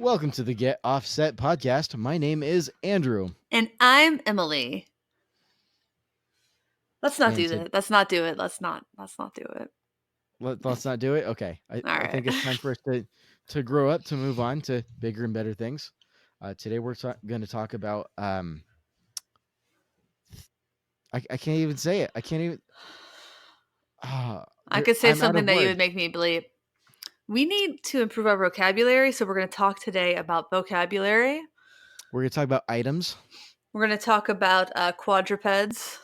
Welcome to the Get Offset podcast. My name is Andrew. And I'm Emily. Let's not do And that. Let's not do it. Let's not do it. let's not do it. Okay, I All think right. it's time for us to grow up, to move on to bigger and better things. Today we're going to talk about I can't even say it. I can't even. I could say I'm out something of that you words. would make me believe. We need to improve our vocabulary, so we're going to talk today about vocabulary. We're going to talk about items. We're going to talk about quadrupeds.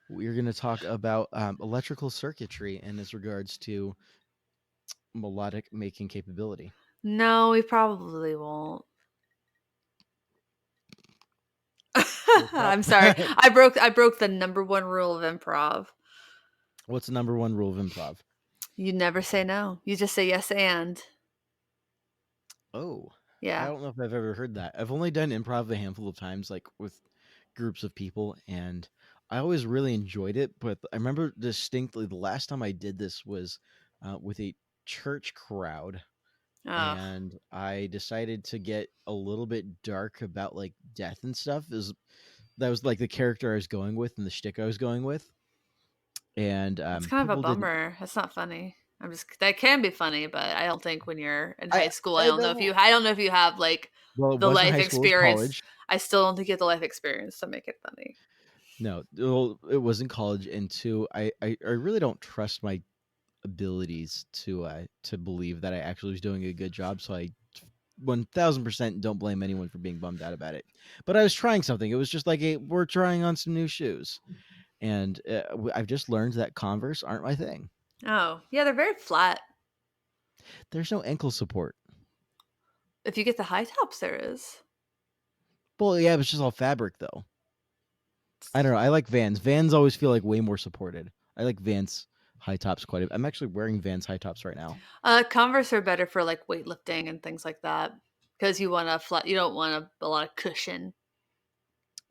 We're going to talk about electrical circuitry and as regards to melodic making capability. No, we probably won't. I'm sorry. I broke the number one rule of improv. What's the number one rule of improv? You never say no. You just say yes and. Oh, I Yeah. don't know if I've ever heard that. I've only done improv a handful of times, like with groups of people, and I always really enjoyed it. But I remember distinctly the last time I did this was with a church crowd, Oh. and I decided to get a little bit dark about like death and stuff. That was like the character I was going with and the shtick I was going with, and That's kind of a people didn't. bummer. That's not funny. That can be funny, but I don't think when you're in high school, I I don't know if you have like Well, it the wasn't life high school; it was experience. college. I still don't think you have the life experience to make it funny. No, well, it was in college, and two, I really don't trust my abilities to believe that I actually was doing a good job. So I 1000% don't blame anyone for being bummed out about it. But I was trying something. It was just like we're trying on some new shoes, and I've just learned that Converse aren't my thing. Oh, yeah, they're very flat. There's no ankle support. If you get the high tops, there is. Well, yeah, it's just all fabric though. I don't know. I like Vans. Vans always feel like way more supported. I like Vans high tops quite a bit. I'm actually wearing Vans high tops right now. Converse are better for like weightlifting and things like that because you want a flat. You don't want a lot of cushion.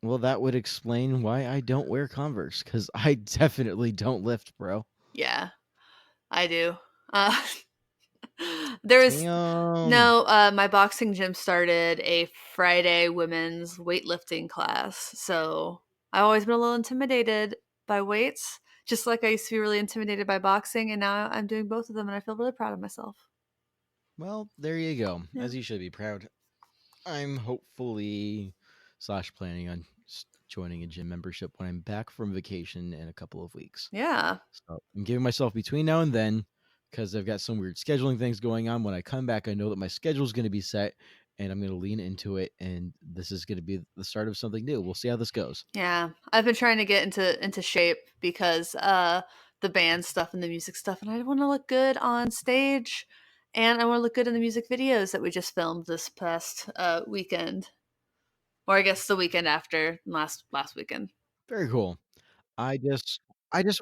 Well, that would explain why I don't wear Converse, because I definitely don't lift, bro. Yeah, I do. Uh, There's Damn. no, my boxing gym started a Friday women's weightlifting class. So I've always been a little intimidated by weights, just like I used to be really intimidated by boxing. And now I'm doing both of them and I feel really proud of myself. Well, there you go. Yeah. As you should be proud. I'm hopefully / planning on joining a gym membership when I'm back from vacation in a couple of weeks. Yeah. So I'm giving myself between now and then, because I've got some weird scheduling things going on. When I come back, I know that my schedule is going to be set, and I'm going to lean into it. And this is going to be the start of something new. We'll see how this goes. Yeah. I've been trying to get into shape because the band stuff and the music stuff, and I want to look good on stage. And I want to look good in the music videos that we just filmed this past weekend. Or I guess the weekend after last weekend. Very cool. I just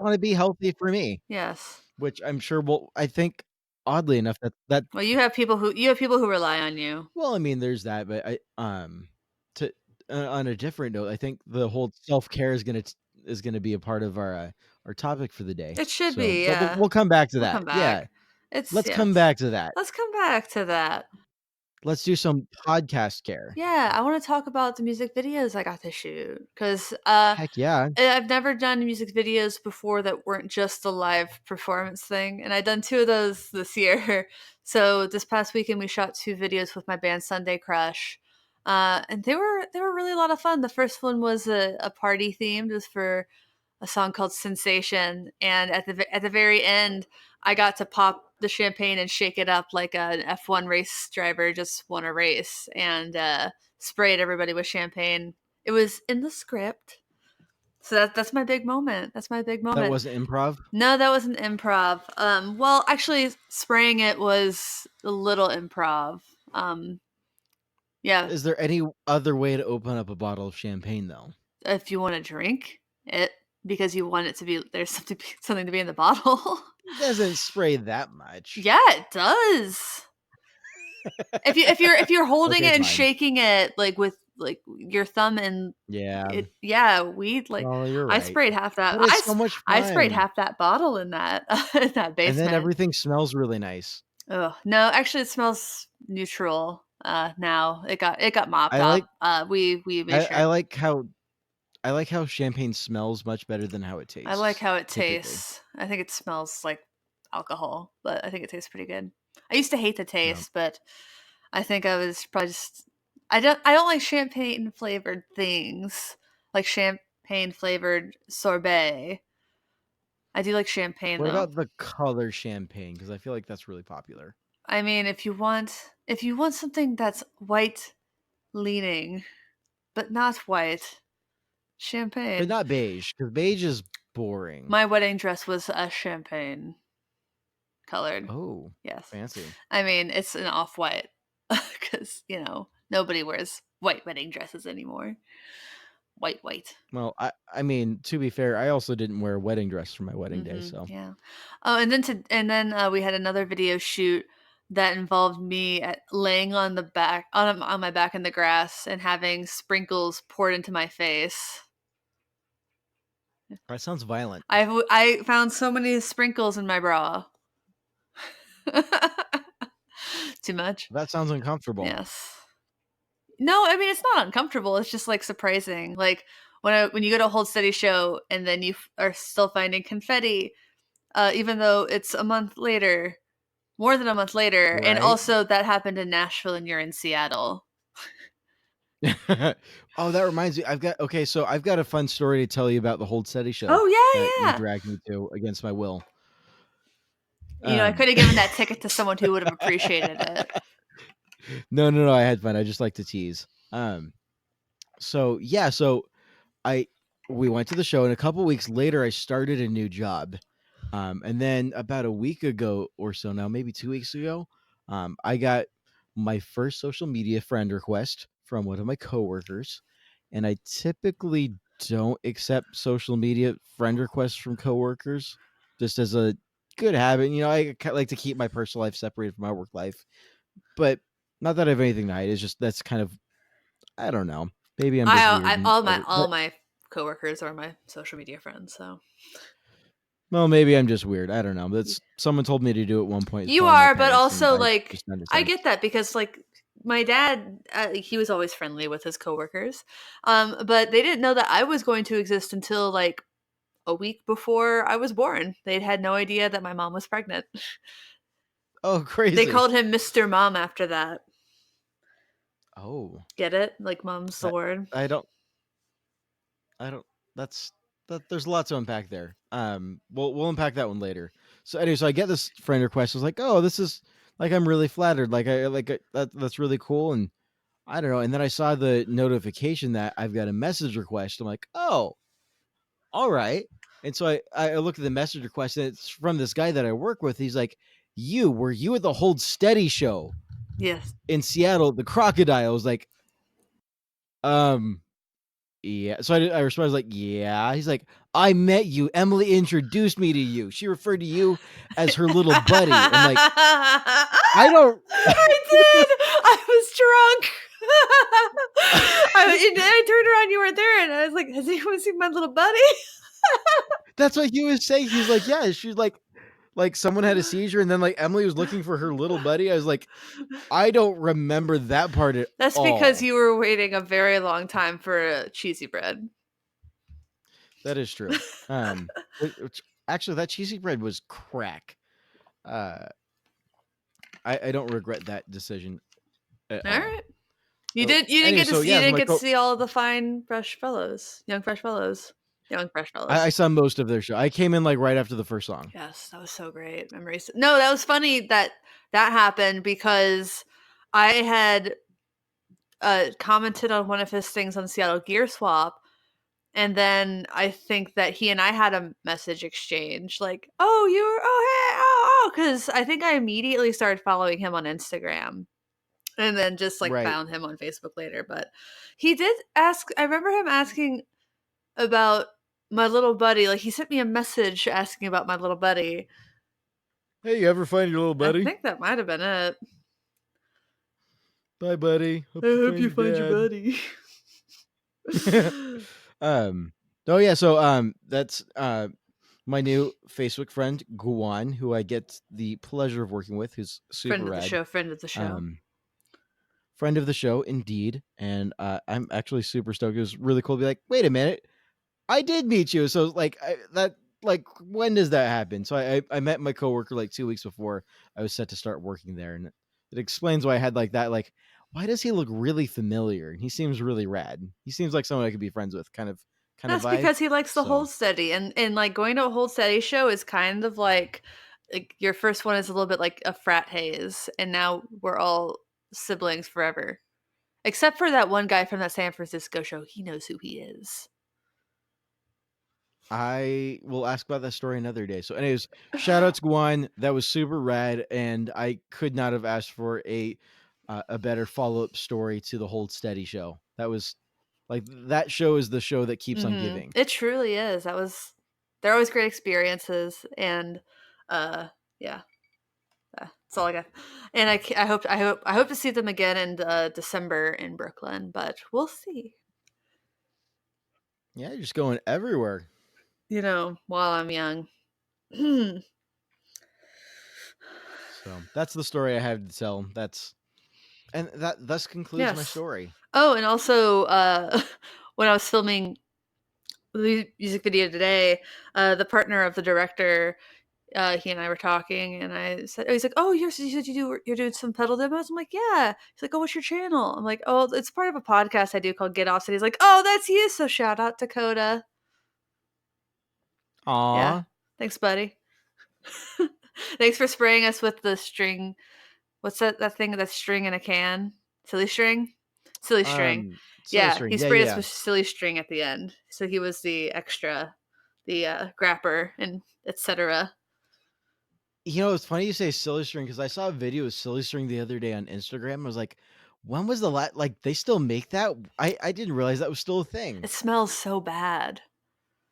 want to be healthy for me, Yes. which I'm sure will. I think oddly enough that Well, you have people who rely on you. well, I mean, there's that, but to on a different note, I think the whole self care is gonna be a part of our topic for the day. It should So, be, but yeah. we'll come back to We'll that. come Yeah, back. It's let's come yes. back to that. Let's come back to that. Let's do some podcast care. Yeah, I want to talk about the music videos I got to shoot because Heck yeah. I've never done music videos before that weren't just a live performance thing, and I've done 2 of those this year. So this past weekend we shot 2 videos with my band Sunday Crush, and they were really a lot of fun. The first one was a party themed. It was for a song called Sensation, and at the very end, I got to pop the champagne and shake it up like an F1 race driver just won a race, and sprayed everybody with champagne. It was in the script. So that's my big moment. That's my big That moment. wasn't improv? No, that wasn't improv. Well, actually, spraying it was a little improv. Yeah, Is there any other way to open up a bottle of champagne though? if you want to drink it because you want it to be there's something to be in the bottle. It doesn't spray that much. Yeah, it does. If you're holding Okay, it and fine. shaking it like with like your thumb and Yeah. weed like Oh, you're I right. sprayed half that. That is so much I sprayed fun. half that bottle in that in that And then basement. everything smells really nice. Ugh, no, actually, it smells neutral now. It got mopped I off. like We made sure. I like how champagne smells much better than how it I like tastes, how it typically. tastes. I think it smells like alcohol, but I think it tastes pretty good. I used to hate the No. taste, but I think I was probably just I don't like champagne flavored things. Like champagne flavored sorbet. I do like champagne What though. about the color champagne? Because I feel like that's really popular. I mean, if you want something that's white leaning but not white, But champagne. not beige, because beige is boring. My wedding dress was a champagne colored. Oh, Yes. fancy. I mean, it's an off-white because, nobody wears white wedding dresses anymore. White, white. Well, I mean, to be fair, I also didn't wear a wedding dress for my wedding day, Mhm. so Yeah. Oh, and then we had another video shoot that involved me laying on my back in the grass and having sprinkles poured into my face. that sounds violent. I found so many sprinkles in my bra. Too much? That sounds uncomfortable. Yes. No, I mean, it's not uncomfortable, it's just, like, surprising, like, when you go to a Hold Steady show and then you are still finding confetti, even though it's a month later, more than a month later, and Right? also that happened in Nashville and you're in Seattle. Oh, that reminds me. So I've got a fun story to tell you about the Hold Steady show Oh, that yeah, you yeah. dragged me to against my will. I Um, coulda given that ticket to someone who would've appreciated it. no, I had fun. I just like to tease. So yeah, so I we went to the show, and a couple weeks later, I started a new job. And then about a week ago or so now, maybe 2 weeks ago, I got my first social media friend request from one of my coworkers, and I typically don't accept social media friend requests from coworkers, just as a good habit. Like to keep my personal life separated from my work life, but not that I have anything to hide. It's just that's kind of I don't know. Maybe I'm just weird I and all my over. all my coworkers are my social media friends, so Well, maybe I'm just weird. I don't know. That's someone told me to do at one point is You calling my are, but parents, and also, I like, just I understand. get that because, like, my dad, he was always friendly with his coworkers, but they didn't know that I was going to exist until, like, a week before I was born. They had no idea that my mom was pregnant. Oh, They crazy. called him Mr. Mom after that. Oh, Get it? Like, mom's the that word. I don't. I don't. That's that. There's a lot to unpack there. We'll unpack that one later. So anyway, so I get this friend request. I was like, oh, this is like I'm really flattered. That's really cool. And I don't know. And then I saw the notification that I've got a message request. I'm like, oh, all right. And so I look at the message request, and it's from this guy that I work with. He's like, were you at the Hold Steady show Yes. in Seattle, the Crocodile? I was like, um, yeah. So I responded, I was like, yeah. He's like, I met you. Emily introduced me to you. She referred to you as her little buddy. I'm like, I don't. I did. I was drunk. I turned around, you weren't there, and I was like, "Has anyone seen my little buddy?" That's what he was saying. He's like, yeah. She's like someone had a seizure, and then like Emily was looking for her little buddy. I was like, I don't remember that part at That's because all. you were waiting a very long time for a cheesy bread. That is true. Which actually, that cheesy bread was crack. Uh, I don't regret that decision at All all. right. You So did. You didn't anyway, get to so see. You yeah, didn't get to see all the fine fresh fellows, young fresh fellows, young fresh I fellows. saw most of their show. I came in like right after the first song. Yes, that was so great. Memories. No, that was funny that that happened because I had commented on one of his things on Seattle Gear Swap, and then I think that he and I had a message exchange, like, "Oh, you were, oh hey, oh," because I think I immediately started following him on Instagram, and then just like Right. found him on Facebook later. But he did ask. I remember him asking about my little buddy. Like he sent me a message asking about my little buddy. Hey, you ever find your little I buddy? think that might have been it. Bye, buddy. I Hope you hope find you your find your dad. buddy. um. Oh yeah. So that's my new Facebook friend Guan, who I get the pleasure of working with, who's super Friend of the rad. show. Friend of the show. friend of the show, indeed, and I'm actually super stoked. It was really cool to be like, wait a minute, I did meet you. So like when does that happen? So I met my coworker like 2 weeks before I was set to start working there, and it explains why I had like that like why does he look really familiar? And he seems really rad. He seems like someone I could be friends with, kind of That's vibe. because he likes the So hold steady, and like going to a hold steady show is kind of like your first one is a little bit like a frat haze, and now we're all siblings forever. Except for that one guy from that San Francisco show, he knows who he is. I will ask about that story another day. So, anyways, shout out to Guan. That was super rad, and I could not have asked for a better follow up story to the Hold Steady show. That was like that show is the show that keeps on giving. It truly is. They're always great experiences, and uh, yeah, that's all I got. And I hope to see them again in December in Brooklyn, but we'll see. Yeah, you're just going everywhere. While I'm young. So that's the story I have to tell. That thus concludes my Yes. story. Oh, and also, when I was filming the music video today, the partner of the director, he and I were talking, and I said, he's like, "Oh, you said you're doing some pedal demos." I'm like, "Yeah." He's like, "Oh, what's your channel?" I'm like, "Oh, it's part of a podcast I do called Get Off." And he's like, "Oh, that's you." So shout out Dakota. Yeah, Aw. thanks, buddy. Thanks for spraying us with the string. What's that thing that's string in a can? Silly string? Silly string. Silly Yeah, string. he Yeah, sprayed yeah, us yeah. with silly string at the end. So he was the extra, the grapper and etc. It's funny you say silly string because I saw a video of silly string the other day on Instagram. I was like, when was the last like they still make that? I didn't realize that was still a thing. It smells so bad.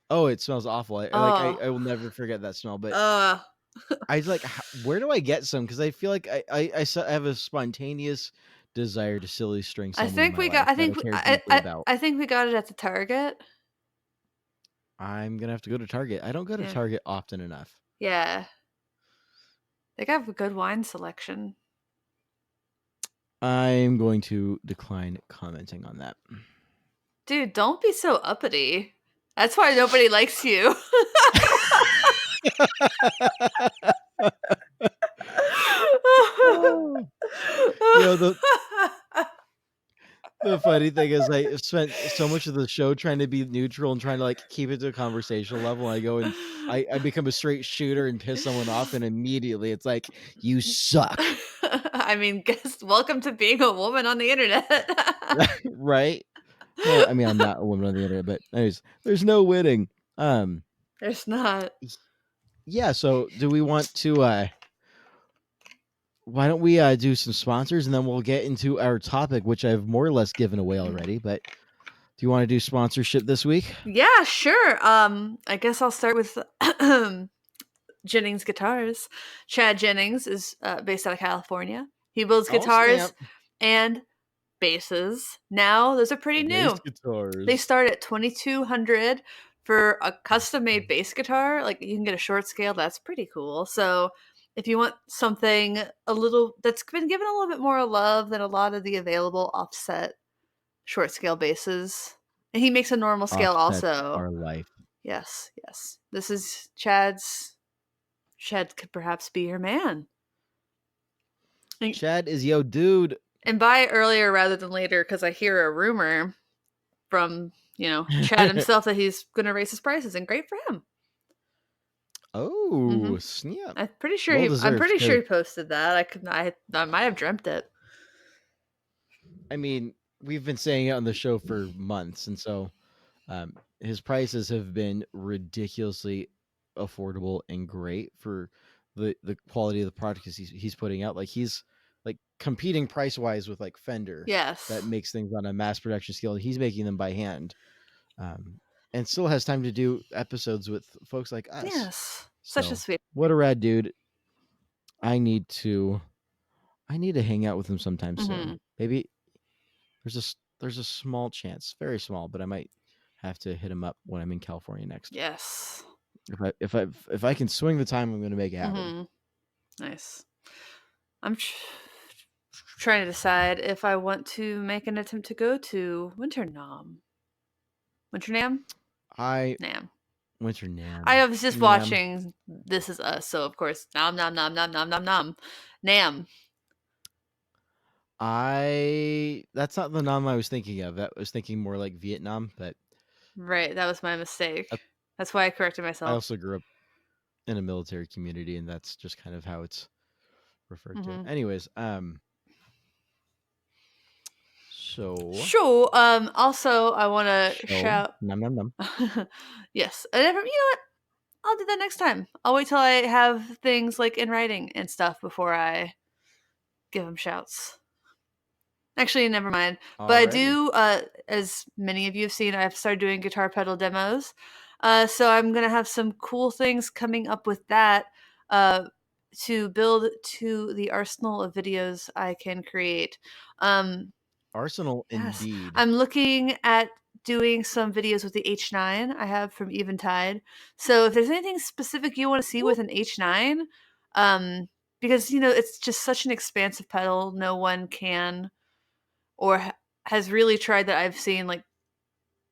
Oh, it smells awful. Oh. I will never forget that smell. But Uh I like, where do I get some? Because I feel like I have a spontaneous desire to silly string someone in my life that I care deeply about. I think we got it at the Target. I'm gonna have to go to Target. I don't go to Yeah. Target often enough. Yeah. They got a good wine selection. I'm going to decline commenting on that. Dude, don't be so uppity. That's why nobody likes you. Oh. The The funny thing is I spent so much of the show trying to be neutral and trying to, like, keep it to a conversational level, and I go and I become a straight shooter and piss someone off, and immediately it's like, "You suck." I mean, guess welcome to being a woman on the internet. Right? Well, I mean, I'm not a woman on the internet, but anyways, there's no winning. Um, There's not. y yeah, so do we want to, why don't we, do some sponsors, and then we'll get into our topic, which I've more or less given away already, but do you wanna do sponsorship this week? Yeah, sure. I guess I'll start with Jennings Guitars. Chad Jennings is based out of California. He builds Oh, guitars snap. and basses. Now, those are pretty Bass new. They guitars. start at 2,200 for a custom made bass guitar. Like you can get a short scale. That's pretty cool. So if you want something a little that's been given a little bit more love than a lot of the available offset short scale basses, and he makes a normal scale Offsets also. are life. Yes, yes. This is Chad's. Chad could perhaps be your man. And Chad is yo dude. and buy earlier rather than later because I hear a rumor from, Chad himself that he's going to raise his prices, and great for him. Oh, Mhm. snap. I'm Well deserved pretty sure because he posted that. I might have dreamt it. I mean, we've been saying it on the show for months, and so his prices have been ridiculously affordable and great for the quality of the product he's putting out. Like he's like competing price wise with like Fender that Yes. makes things on a mass production scale. He's making them by hand, um, and still has time to do episodes with folks like us. Yes. Such a So sweet. what a rad dude! I need to I need to hang out with him sometime soon. Mhm. Maybe there's a small chance, very small, but I might have to hit him up when I'm in California next. Yes. If I can swing the time, I'm gonna make it happen. Mhm. Nice. I'm trying to decide if I want to make an attempt to go to Winternam. Winternam? I Nam. Winter Nam. I was just Nam. watching This Is Us, so of course, nom nom nom nom nom nom nom. Nam. That's not the Nam I was thinking of. That was thinking more like Vietnam, but Right, that was my mistake. uh, That's why I corrected I myself. also grew up in a military community, and that's just kind of how it's referred to. Hmm. Anyways, so Sure. Also, I want to show shout. num num num. Yes. You know what? I'll do that next time. I'll wait till I have things like in writing and stuff before I give them shouts. Actually, never mind. But I Alrighty. do, as many of you have seen, I've started doing guitar pedal demos. So I'm gonna have some cool things coming up with that uh, to build to the arsenal of videos I can create. Um, Arsenal Yes. indeed. I'm looking at doing some videos with the H9 I have from Eventide. So if there's anything specific you want to see with an H9, um, because it's just such an expansive pedal, no one can or has really tried that I've seen like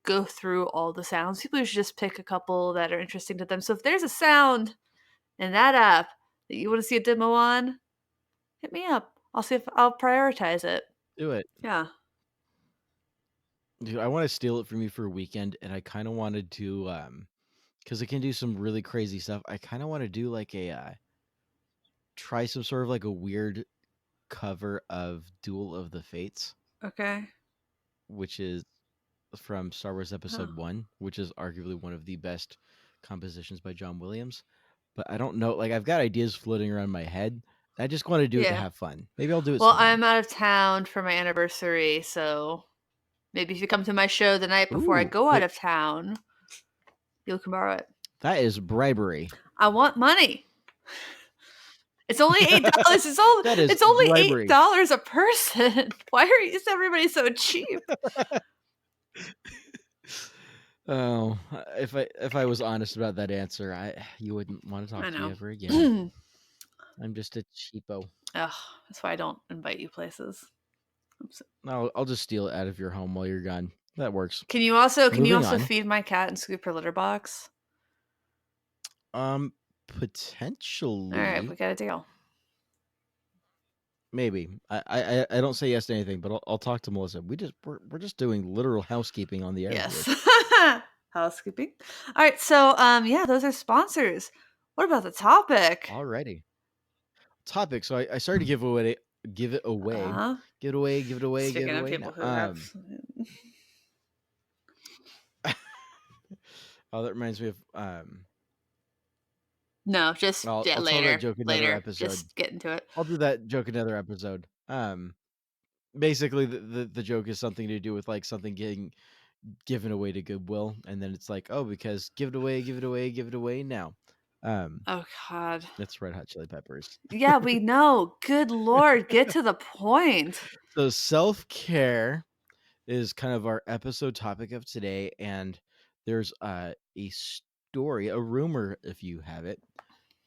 go through all the sounds. People should just pick a couple that are interesting to them. So if there's a sound in that app that you want to see a demo on, hit me up. I'll see if I'll prioritize it. Do it. Yeah. Dude, I want to steal it from you for a weekend, and I kind of wanted to because it can do some really crazy stuff. I kind of want to do like a try some sort of like a weird cover of Duel of the Fates, Okay. which is from Star Wars Oh. Episode 1, which is arguably one of the best compositions by John Williams. But I don't know, like I've got ideas floating around my head. I just want to do it to Yeah. have fun. Maybe I'll do it Well, sometime. I'm out of town for my anniversary, so maybe if you come to my show the night before I Ooh, go out wait, of town, you can borrow it. that is bribery. I want money. It's only $8. That is It's only eight bribery. dollars a person. Is everybody so cheap? Oh, if I was honest about that answer, I you wouldn't want to talk I to me know. ever again. I'm just a cheapo. Ugh, that's why I don't invite you places. I'll just steal it out of your home while you're gone. That works. Can you Moving also on. feed my cat and scoop her litter box? Um, All right, we potentially, got a deal. maybe. I don't say yes to anything, but I'll talk to Melissa. We're just doing literal housekeeping on the air here. Yes. Housekeeping. All right, so yeah, those are sponsors. What about the topic? Alrighty. Topic. So I started to give it away, Uh, give it away, give it away, give Speaking it of away people now. who have Oh, that reminds me of no, just yeah, I'll tell that later, joke another later. episode. Just get into it. I'll do that joke another episode. Basically the joke is something to do with like something getting given away to Goodwill, and then it's like, oh, because give it away, give it away, give it away now. Um, Oh God. that's Red Hot Chili Peppers. Yeah, we know. Good Lord, get to the point. So self care is kind of our episode topic of today, and there's a story, a rumor, if you have it,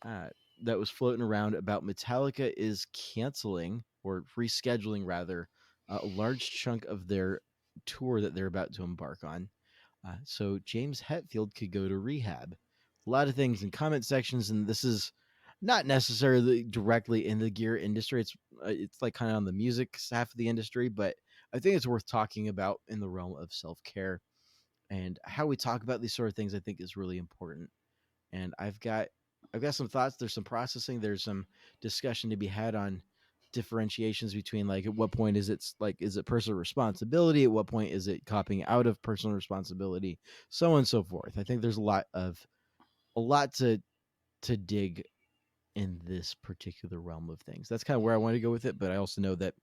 uh, that was floating around about Metallica is canceling or rescheduling rather a large chunk of their tour that they're about to embark on. So James Hetfield could go to rehab. A lot of things in comment sections, and this is not necessarily directly in the gear industry. It's like kind of on the music half of the industry, but I think it's worth talking about in the realm of self care and how we talk about these sort of things. I think is really important. And I've got some thoughts. There's some processing. There's some discussion to be had on differentiations between like at what point is it personal responsibility, at what point is it copping out of personal responsibility, so on and so forth. I think there's a lot to dig in this particular realm of things. That's kind of where I want to go with it, but I also know that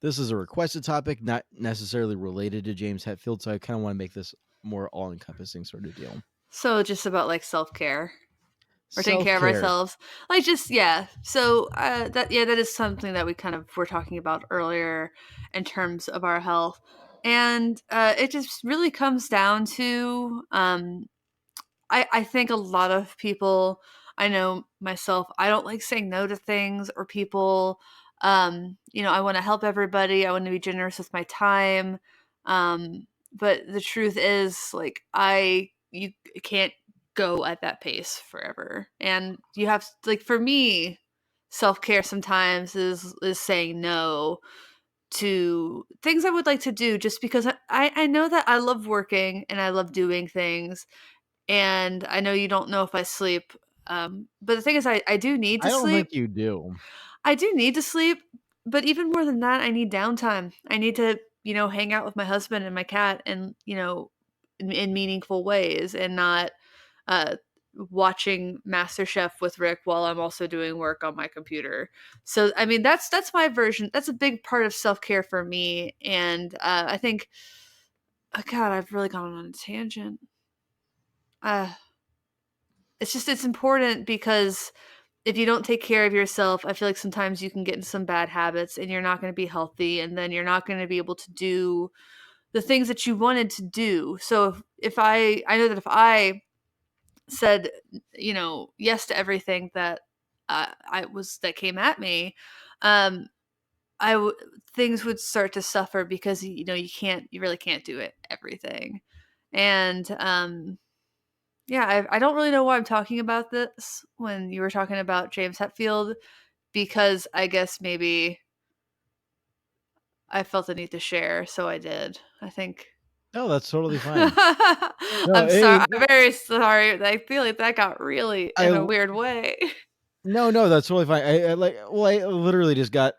this is a requested topic, not necessarily related to James Hetfield, so I kind of want to make this more all-encompassing sort of deal. So just about like self-care. Or taking care of Self-care. ourselves. Like just yeah. So that is something that we kind of were talking about earlier in terms of our health. And it just really comes down to I think a lot of people, I know myself, I don't like saying no to things or people. I want to help everybody. I want to be generous with my time. But the truth is, like, you can't go at that pace forever. And you have, like, for me, self-care sometimes is saying no to things I would like to do just because I know that I love working and I love doing things. And I know you don't know if I sleep. But the thing is, I do need to I don't sleep. think you do. I do need to sleep, but even more than that, I need downtime. I need to, hang out with my husband and my cat and, in meaningful ways and not uh watching MasterChef with Rick while I'm also doing work on my computer. So I mean that's my version. That's a big part of self-care for me and I think God, I've really gone on a tangent. Uh it's important because if you don't take care of yourself, I feel like sometimes you can get into some bad habits and you're not going to be healthy and then you're not going to be able to do the things that you wanted to do. So if I know that if I said, yes to everything that that came at me, um, I w- things would start to suffer because you really can't do it everything, and yeah, I don't really know why I'm talking about this when you were talking about James Hetfield because I guess maybe I felt the need to share, so I did. I think. No, that's totally fine. No, I'm sorry. I I'm very sorry. I feel like that got really I in a weird way. no, no, that's totally fine. I like well, I literally just got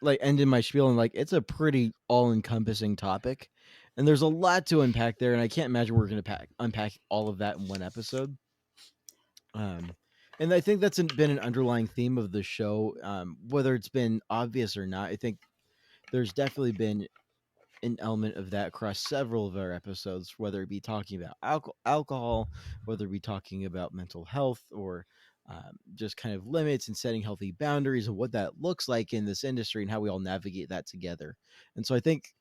like ended my spiel and like it's a pretty all-encompassing topic. And there's a lot to unpack there, and I can't imagine we're gonna unpack all of that in one episode. Um and I think that's been an underlying theme of the show, whether it's been obvious or not. I think there's definitely been an element of that across several of our episodes, whether it be talking about alcohol, whether it be talking about mental health, or just kind of limits and setting healthy boundaries and what that looks like in this industry and how we all navigate that together. And so I think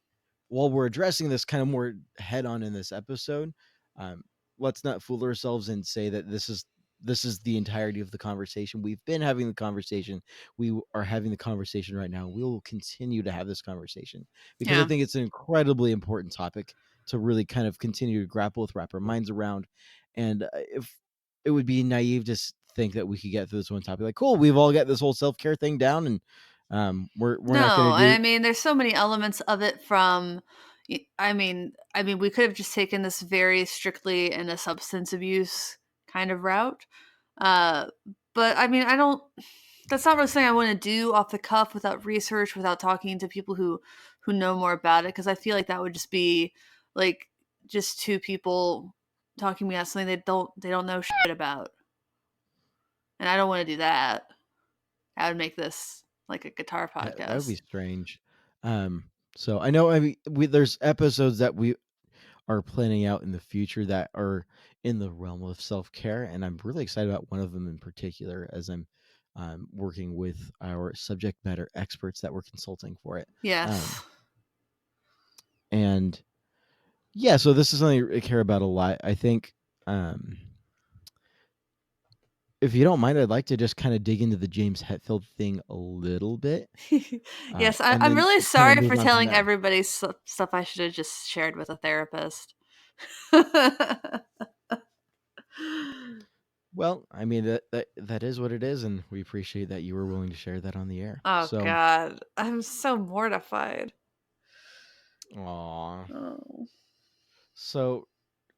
while we're addressing this kind of more head on in this episode, um, let's not fool ourselves and say that this is the entirety of the conversation. We've been having the conversation. We are having the conversation right now. We will continue to have this conversation because I Yeah. think it's an incredibly important topic to really kind of continue to grapple with, wrap our minds around. And if it would be naive to think that we could get through this one topic, like, cool, we've all got this whole self care thing down, and we're not going No, to and do. I mean, there's so many elements of it from I mean, we could have just taken this very strictly in a substance abuse kind of route. Uh, but I mean, I don't that's not really something I want to do off the cuff without research, without talking to people who know more about it because I feel like that would just be like just two people talking me about something they don't know shit about. And I don't want to do that. I would make this like a guitar That would be podcast. strange. So I know, I mean, there's episodes that we are planning out in the future that are in the realm of self care, and I'm really excited about one of them in particular as I'm working with our subject matter experts that we're consulting for it. Um, Yes. and yeah, so this is something I care about a lot. I think, um, if you don't mind, I'd like to just kind of dig into the James Hetfield thing a little bit, Yes, and I'm then really kind of sorry move for on from telling there. everybody stuff I should have just shared with a therapist. Well, I mean that is what it is, and we appreciate that you were willing to share that on the air. Oh So, god, I'm so mortified. aw. Oh. So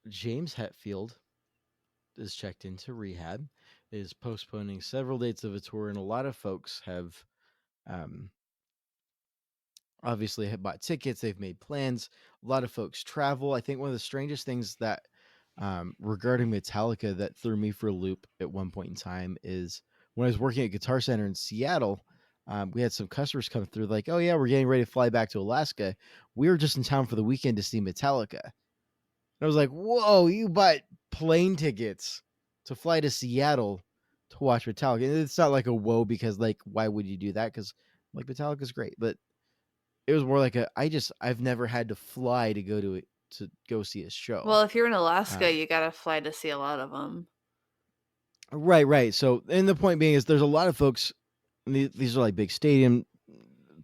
James Hetfield is checked into rehab, is postponing several dates of a tour, and a lot of folks have um, obviously have bought tickets. They've made plans. A lot of folks travel. I think one of the strangest things that regarding Metallica that threw me for a loop at one point in time is when I was working at Guitar Center in Seattle. We had some customers come through like, "Oh yeah, we're getting ready to fly back to Alaska. We were just in town for the weekend to see Metallica." And I was like, "Whoa, you bought plane tickets to fly to Seattle to watch Metallica?" And it's not like a whoa because like, why would you do that? Because like Metallica's great, but it was more like I've never had to fly to go to it to go see a show. Well, if you're in Alaska, Um, you gotta fly to see a lot of them. right, right. So, and the point being is, there's a lot of folks. These are like big stadium.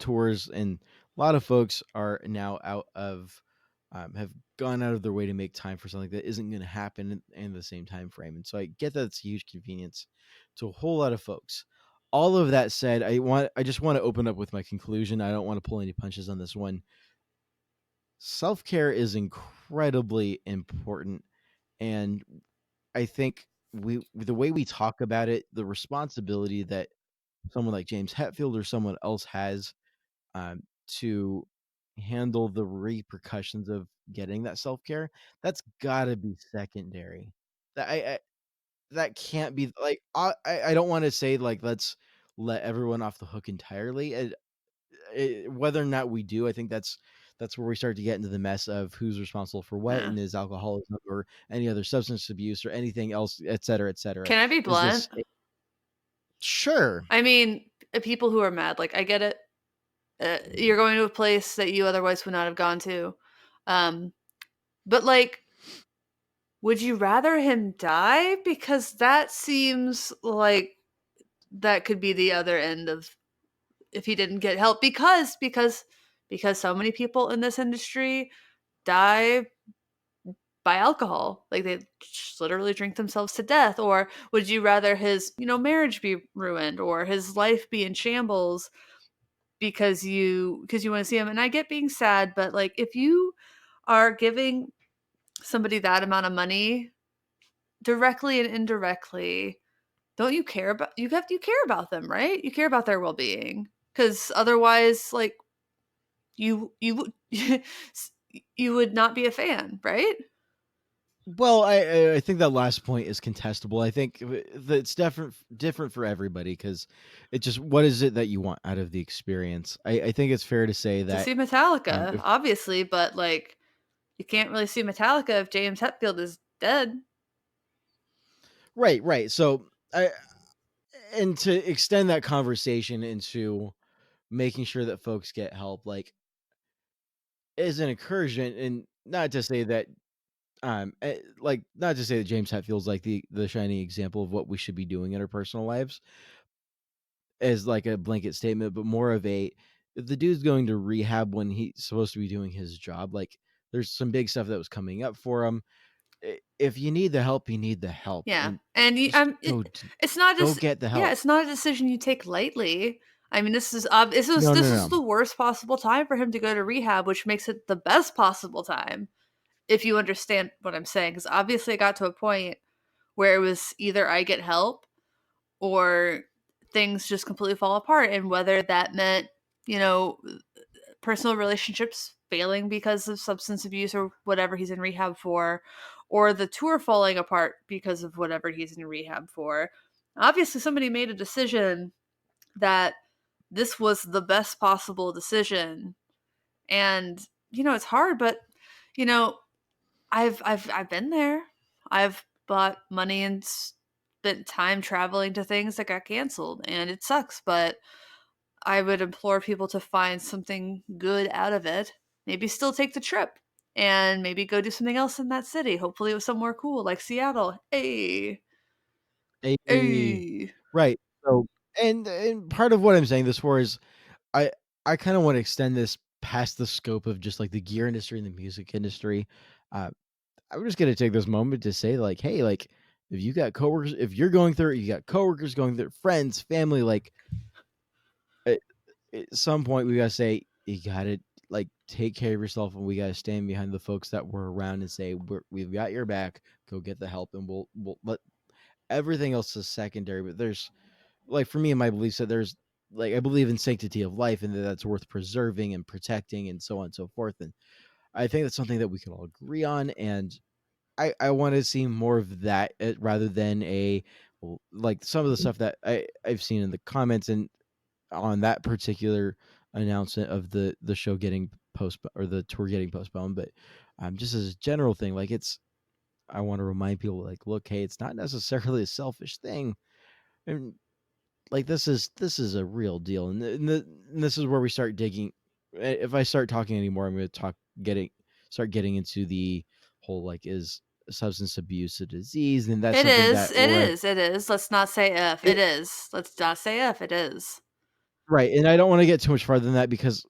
tours, and a lot of folks are now out of have gone out of their way to make time for something that isn't going to happen in the same time frame. And so I get that it's a huge convenience to a whole lot of folks. All of that said, I just want to open up with my conclusion. I don't want to pull any punches on this one. Self-care is incredibly important, and I think the way we talk about it, the responsibility that someone like James Hetfield or someone else has to handle the repercussions of getting that self-care, that's gotta be secondary. I that can't be like, I don't wanna say, like, let's let everyone off the hook entirely, whether or not we do, I think that's where we start to get into the mess of who's responsible for what, Yeah. and is alcoholism or any other substance abuse or anything else, et cetera, et cetera. Can I be Is blunt? this Sure. I mean, people who are mad, like, I get it. You're going to a place that you otherwise would not have gone to. Um, but, like, would you rather him die? Because that seems like that could be the other end of if he didn't get help because so many people in this industry die by alcohol. Like, they just literally drink themselves to death. Or would you rather his, marriage be ruined or his life be in shambles because you want to see him? And I get being sad, but, like, if you are giving somebody that amount of money directly and indirectly, don't you care about them, right? You care about their well-being, because otherwise, like, you would you would not be a fan, right? Well, I think that last point is contestable. I think that it's different for everybody because it just what is it that you want out of the experience? I think it's fair to say To that see Metallica, if obviously, but, like, you can't really see Metallica if James Hetfield is dead. right, right. So I and to extend that conversation into making sure that folks get help, like is an encouragement, and not to say that like not to say that James Hetfield's like the shining example of what we should be doing in our personal lives as like a blanket statement, but more of a if the dude's going to rehab when he's supposed to be doing his job, like there's some big stuff that was coming up for him. If you need the help, you need the help, Yeah, and and just it's not go just get the yeah, help. it's not a decision you take lightly. I mean, No, no, this was no. the worst possible time for him to go to rehab, which makes it the best possible time, if you understand what I'm saying. Because obviously it got to a point where it was either I get help or things just completely fall apart, and whether that meant, you know, personal relationships failing because of substance abuse or whatever he's in rehab for, or the tour falling apart because of whatever he's in rehab for. Obviously, somebody made a decision that this was the best possible decision. And, it's hard, but, you know, I've been there. I've bought money and spent time traveling to things that got canceled, and it sucks, but I would implore people to find something good out of it. Maybe still take the trip and maybe go do something else in that city. Hopefully it was somewhere cool like Seattle. Hey. A Hey. right. So and part of what I'm saying this for is I I kind of want to extend this past the scope of just like the gear industry and the music industry. Uh, I'm just gonna take this moment to say, like, hey, like, if you got coworkers, if you're going through it, you got coworkers going through it, friends, family, like, at, at some point, we gotta say, you gotta like take care of yourself, and we gotta stand behind the folks that were around and say, we've got your back. Go get the help, and we'll let everything else is secondary. But there's like for me and my beliefs that there's like I believe in sanctity of life and that that's worth preserving and protecting and so on and so forth. And I think that's something that we can all agree on. And I want to see more of that rather than like some of the stuff that I've seen in the comments and on that particular announcement of the show getting postponed or the tour getting postponed. But just as a general thing, like I want to remind people like, look, hey, it's not necessarily a selfish thing. And like this is a real deal, and this is where we start digging. If I start talking anymore, I'm going to start getting into the whole like is substance abuse a disease, and that's It something is. that It we're is. It is. Let's not say if. It it, is. Let's not say if. It is. right, and I don't wanna get too much farther than that because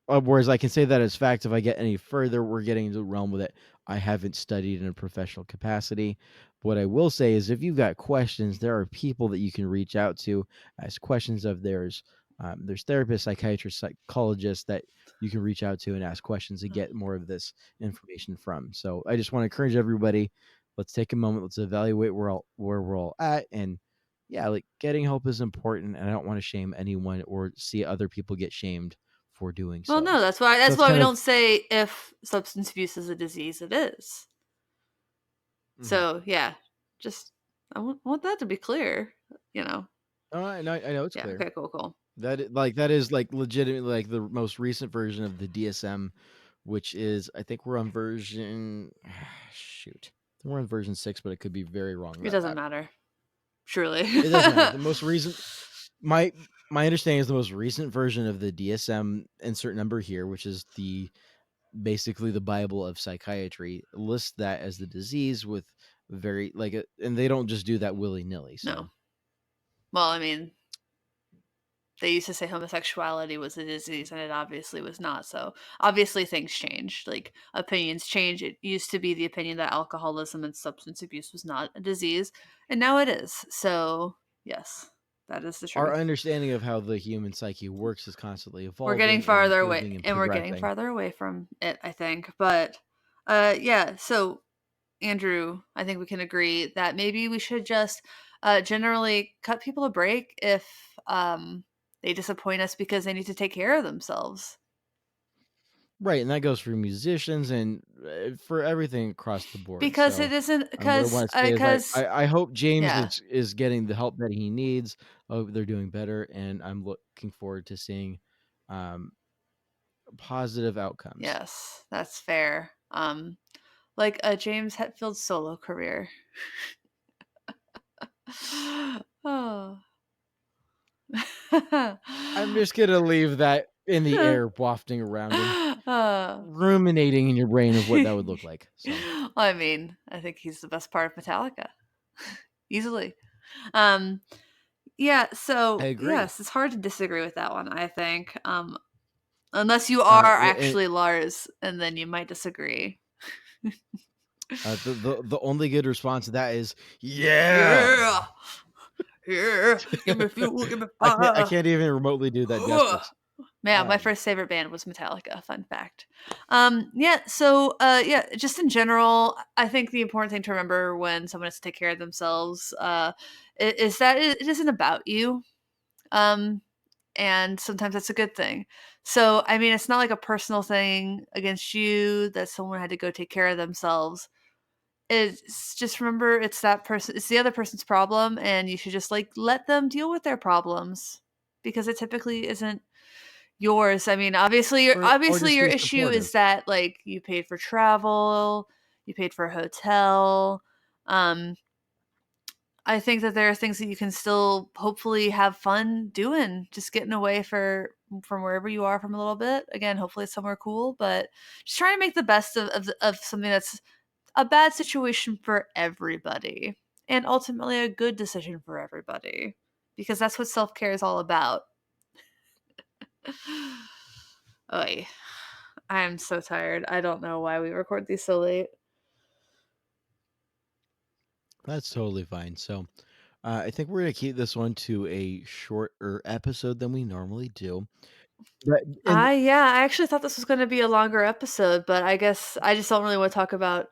whereas I can say that as fact, if I get any further, we're getting into the realm that I haven't studied in a professional capacity. What I will say is if you've got questions, there are people that you can reach out to, ask questions of. There's therapists, psychiatrists, psychologists that you can reach out to and ask questions and get more of this information from. So I just want to encourage everybody, let's take a moment, let's evaluate where we're all at, and yeah, like getting help is important, and I don't want to shame anyone or see other people get shamed for doing Well, so. no, that's why So that's that's why we kind of don't say if substance abuse is a disease, it is. mhm. So, yeah, just I want that to be clear, you know? Oh, I know it's Yeah, clear. okay, cool, cool. That is like legitimately like the most recent version of the DSM, which is I think we're on version shoot. I think we're on version 6, but it could be very wrong It about doesn't that. matter, truly. It doesn't matter. The most recent my my understanding is the most recent version of the DSM insert number here, which is the basically the Bible of psychiatry, lists that as the disease with very and they don't just do that willy-nilly. No. So Well, I mean, they used to say homosexuality was a disease, and it obviously was not, so, obviously, things change, like, opinions change. It used to be the opinion that alcoholism and substance abuse was not a disease, and now it is, so, yes, that is the our truth. understanding of how the human psyche works is constantly We're getting evolving and farther away improving and and we're getting progressing. farther away from it, I think, but, yeah, so Andrew, I think we can agree that maybe we should just generally cut people a break if they disappoint us because they need to take care of themselves. Right, and that goes for musicians and for everything across the board. Because it So, isn't what I because want to say is I hope James yeah, is getting the help that he needs. I hope they're doing better, and I'm looking forward to seeing um, positive outcomes. yes, that's fair. Like a James Hetfield's solo career. Oh. I'm just gonna leave that in the air, wafting around and uh, ruminating in your brain of what that would look like. So, I mean, I think he's the best part of Metallica. Easily. Um, yeah, I so agree. yes, it's hard to disagree with that one, I think. Unless you are And actually Lars, and then you might disagree. the only good response to that is yeah. Yeah, yeah, give me fuel, give me I fire. can't even remotely do that justice. Yeah, my Um, first favorite band was Metallica, fun fact. Yeah, so, yeah, just in general, I think the important thing to remember when someone has to take care of themselves, is that it isn't about you, um, and sometimes that's a good thing. So, I mean, it's not like a personal thing against you that someone had to go take care of themselves. It's just remember it's the other person's problem, and you should just, like, let them deal with their problems because it typically isn't yours. I mean, or obviously just your be issue supportive. is that, like, you paid for travel, you paid for a hotel. Um, I think that there are things that you can still hopefully have fun doing, just getting away from wherever you are from a little bit. Again, hopefully it's somewhere cool, but just trying to make the best of something that's a bad situation for everybody, and ultimately a good decision for everybody, because that's what self-care is all about. Oy. I'm so tired. I don't know why we record these so late. That's totally fine. So, I think we're gonna keep this one to a shorter episode than we normally do. But and I actually thought this was gonna be a longer episode, but I guess I just don't really wanna talk about,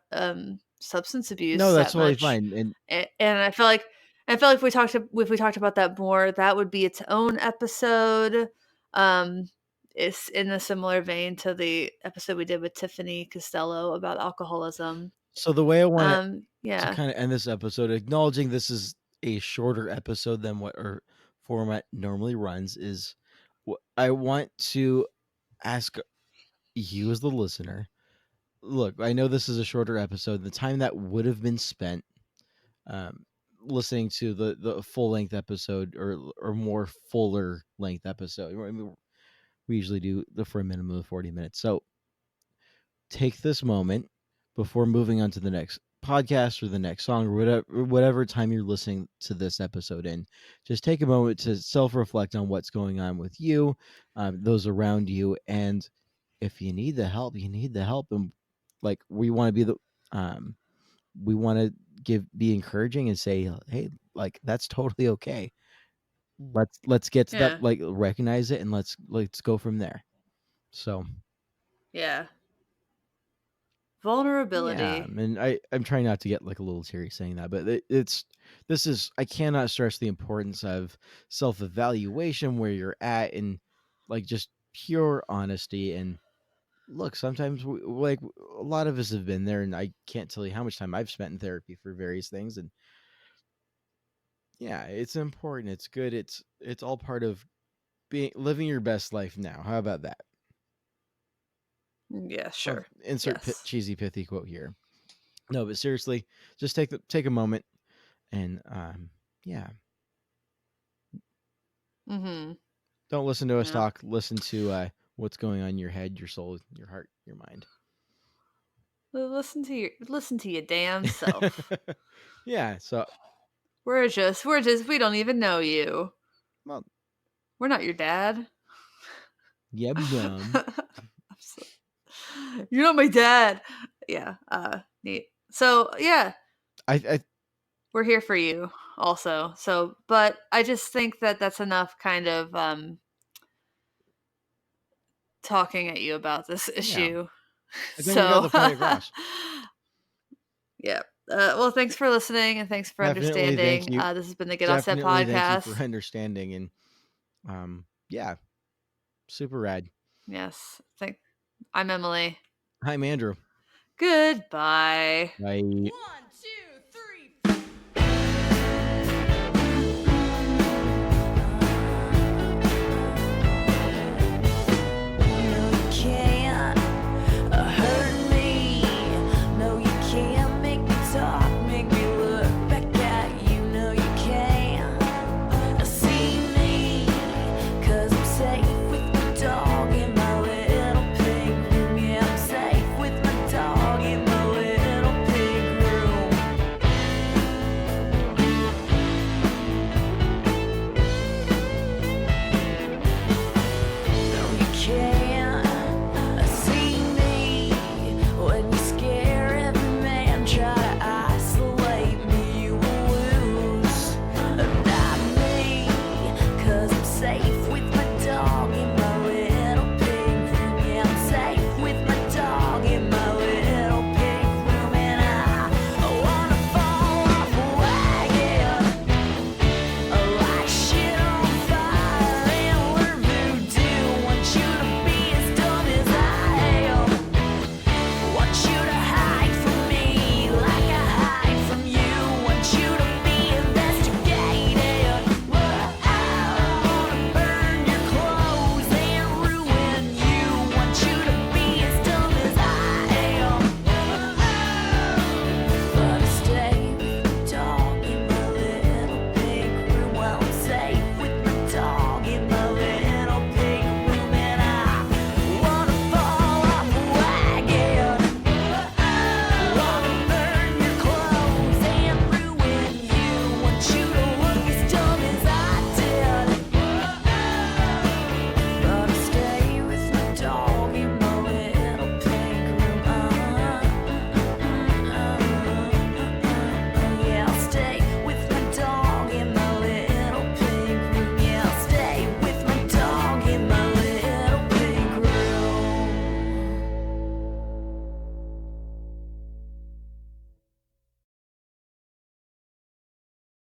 substance no, abuse that's that totally much, fine. And and I feel like if we talked about that more, that would be its own episode. Um, it's in a similar vein to the episode we did with Tiffany Costello about alcoholism. so the way I want to Yeah. kind of end this episode, acknowledging this is a shorter episode than what our format normally runs, is I want to ask you as the listener. Look, I know this is a shorter episode. The time that would have been spent um, listening to the full length episode or more fuller length episode. I mean, we usually do the for a minimum of 40 minutes. So take this moment before moving on to the next podcast or the next song or whatever time you're listening to this episode in, just take a moment to self-reflect on what's going on with you, those around you, and if you need the help, you need the help. And like we want to be the um we want to be encouraging and say, hey, like that's totally okay. Let's get to that, Yeah. like recognize it, and let's go from there. So Yeah. yeah, Vulnerability. and I'm trying not to get like a little teary saying that, but it's this is I cannot stress the importance of self evaluation, where you're at, and like just pure honesty. And look, sometimes like a lot of us have been there, and I can't tell you how much time I've spent in therapy for various things. And yeah, it's important. It's good. It's all part of being living your best life now. How about that? Yeah, Well, sure. insert Yes. cheesy pithy quote here. No, but seriously, just take a moment and yeah, Mhm. don't listen to us Yeah. talk. Listen to what's going on in your head, your soul, your heart, your mind. Listen to your damn self. Yeah. So, We don't even know you. well, We're not your dad. yeah, bum. I'm so- You're not my dad. Yeah, neat. So, yeah, I we're here for you also. So, but I just think that that's enough kind of talking at you about this yeah. issue. I think we got So, the point across. yeah. Well, thanks for listening and thanks for Definitely, thank understanding. you. This has been the Get Offset Definitely, thank you for podcast. understanding. And yeah, super rad. Yes. I'm Emily. Hi, Andrew. Goodbye. Bye. One, two.